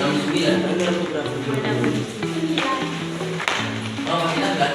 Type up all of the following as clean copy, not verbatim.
69. Tapi berapa? Oh, masih ingat kan?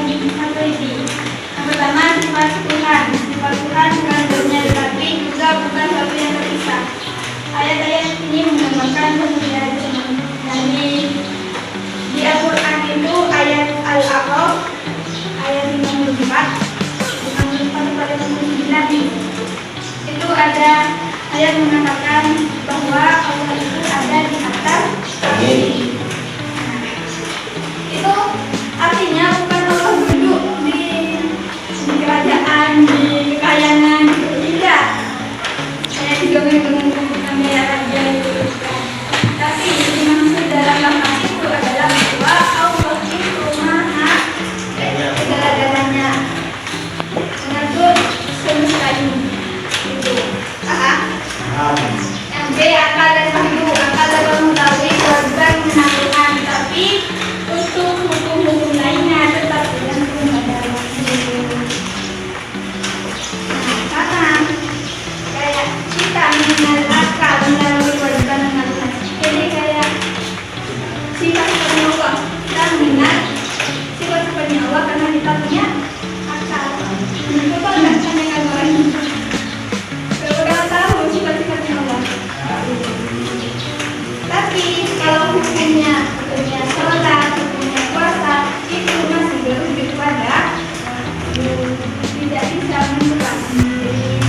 satu ini. Yang pertama sifat Tuhan. Sifat Tuhan bukan dunia tetapi juga bukan sesuatu yang terpisah. Ayat-ayat ini menggambarkan kemuliaan dari di Al-Quran itu ayat Al-A'raf ayat 54 pada 59 itu ada ayat mengatakan bahwa Allah itu ada di atas bumi. Itu artinya bukan Allah duduk di kerajaan, di kekayangan, tidak. Saya juga menunggu namanya raja itu. Tapi dimaksud dalam lafaz itu adalah bahwa Allah itu maha segala-galanya, mengatur semesta ini. Itu. Yang B, akal dan wahyu. Akal dapat mengetahui kewajiban menaklukkan, tapi untuk hukum-hukum lainnya tetap tergantung pada wahyu. Karena kayak kita mengenal akal melalui kewajiban menaklukkan. Jadi kayak sifat-sifatnya Allah, kita mengenal sifat-sifatnya Allah karena kita punya akal. Coba nggak tanyakan orang ini. Udah tahu sifat-sifatnya Allah. Tapi kalau hukumnya sholat, hukumnya puasa itu masih berujuk pada tidak bisa menentukan sendiri.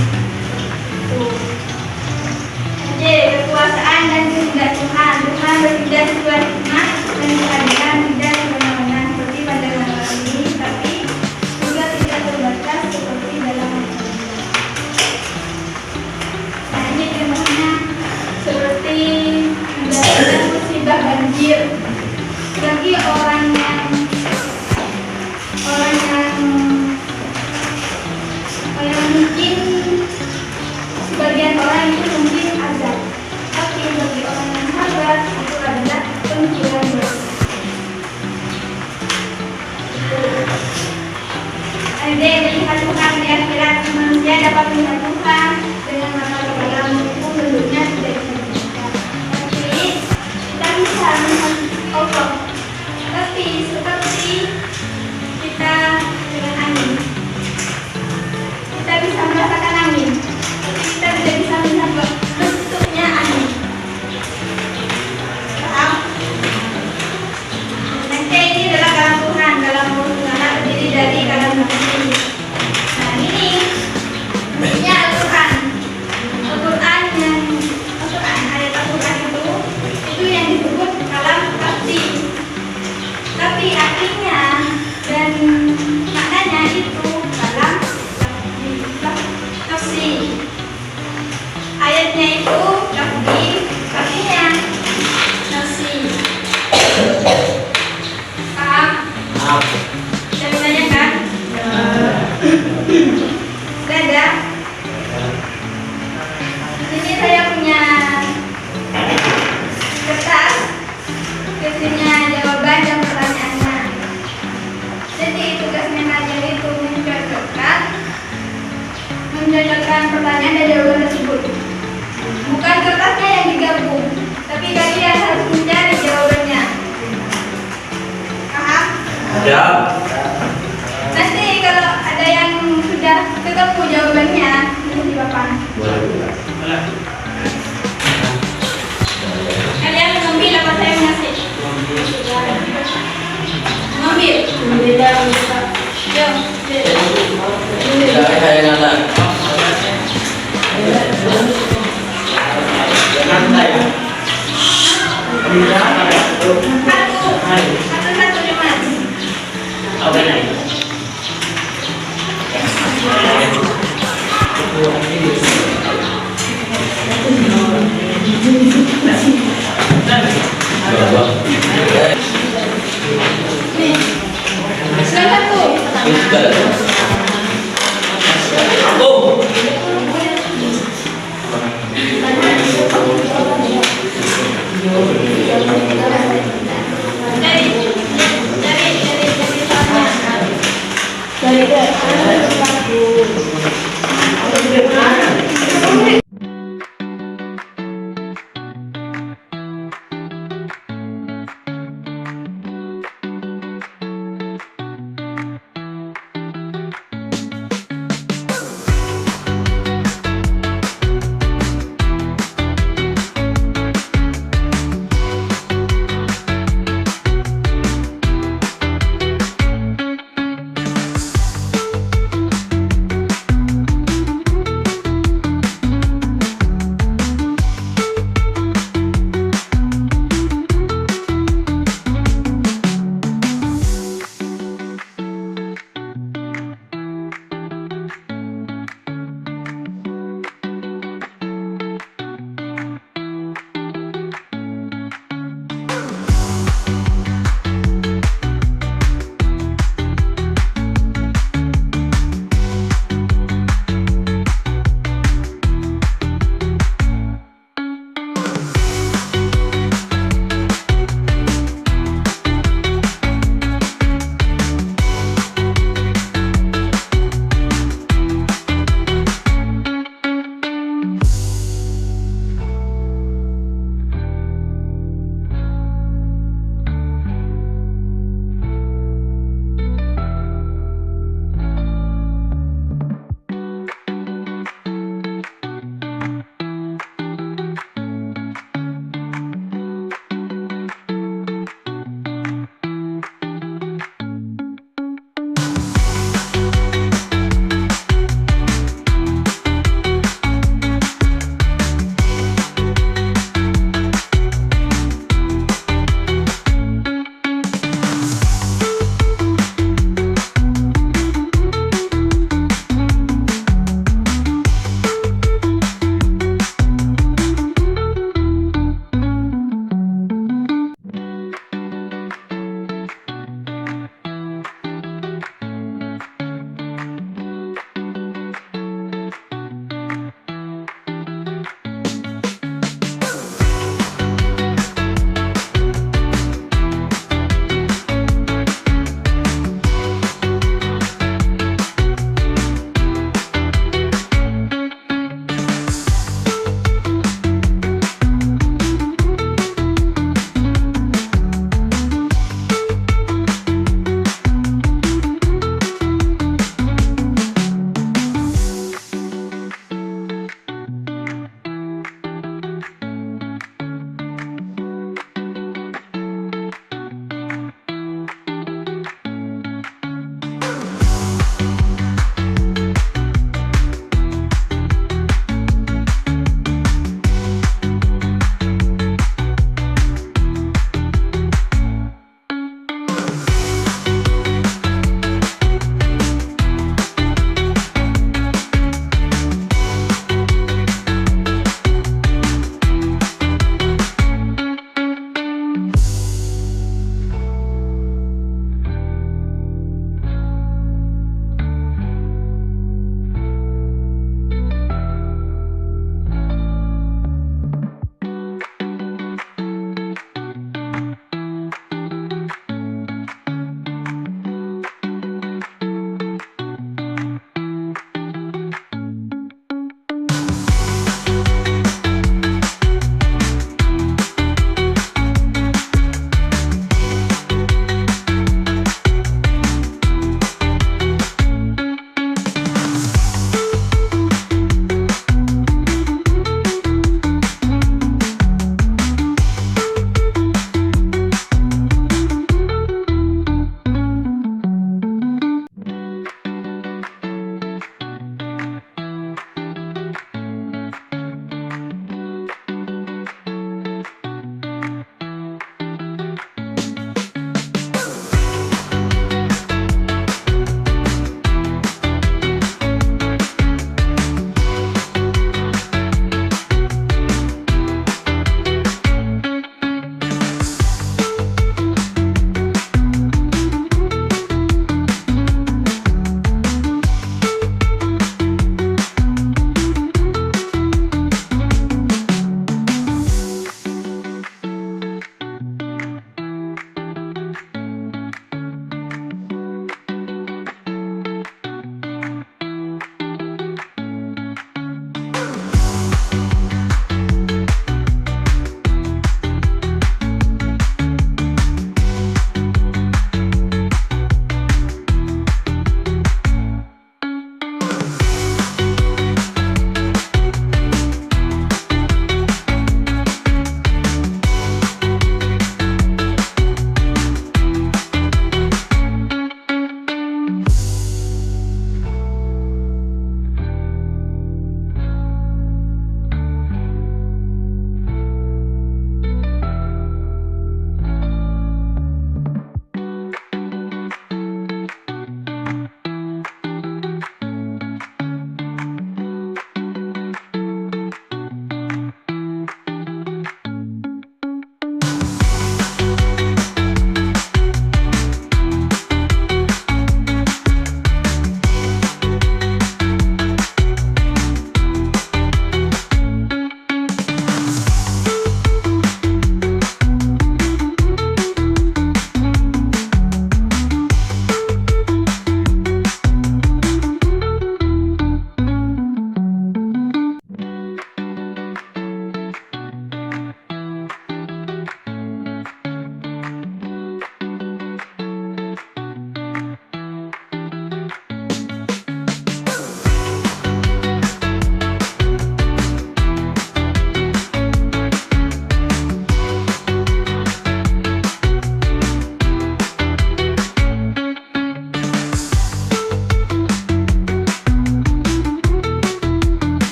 Jadi kekuasaan dan kehendak Tuhan. Tuhan bertindak sesuai hikmah dan keadilan, tidak semena-mena seperti pada masalah ini, tapi juga tidak terbatas seperti dalam seperti dalam musibah banjir. Bagi orang yang mungkin sebagian orang itu mungkin azab, tapi bagi orang yang sabar itu adalah penghilang dosa. Andai melihat Tuhan di akhirat, manusia dapat melihat Tuhan dengan mata kepala maupun bentuknya tidak bisa dilihat. Tapi kita bisa melihat Allah. Tapi seperti kita dengan angin, kita bisa merasakan angin, tapi kita tidak bisa melihat bentuknya angin. Paham? Nanti ini adalah kalam Tuhan, dalam Al-Quran terdiri dari kalam Nabi. Nah ini Al-Quran. Ayat Al-Quran itu yang disebut kalam tafsir. Tapi artinya dan maknanya itu kalam tafsir. Ayatnya itu tafsir, artinya tafsir. Paham? Bisa ditanyakan? Ada? Ini saya punya kertas, isinya jawaban dan pertanyaannya. Jadi tugasnya ngajar itu mencocokkan pertanyaan dan jawaban tersebut. Bukan kertasnya yang digabung, tapi kalian harus mencari jawabannya. Paham? Ya. Nanti kalau ada yang sudah ketemu jawabannya, ini Bapak. Kalian mengambil apa saya mengasih? Mengambil. Saya nada. Satu cuma.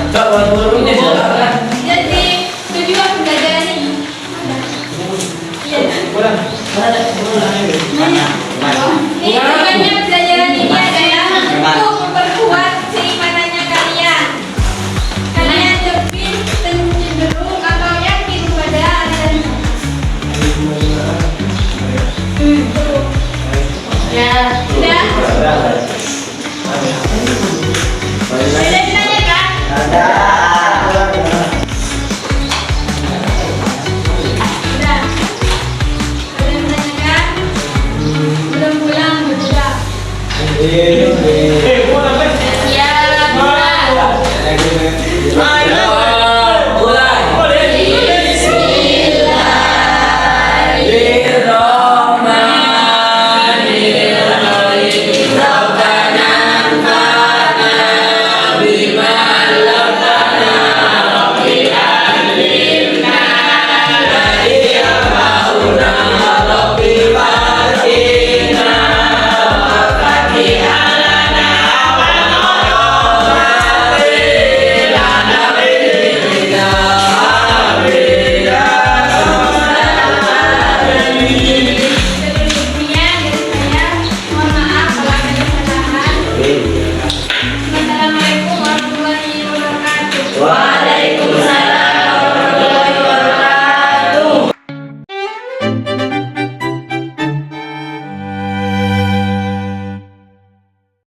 Tak baru ini salah. Jadi tujuan pembelajaran ini. Iya. Mana? Ini tujuannya pembelajaran ini adalah untuk memperkuat keimanannya kalian. Kalian lebih cenderung atau yakin pada aliran. Ya, sudah. Ada ditanya kan? Sudah. Ada yang menanyakan? Belum pulang, sudah. Ya, sudah.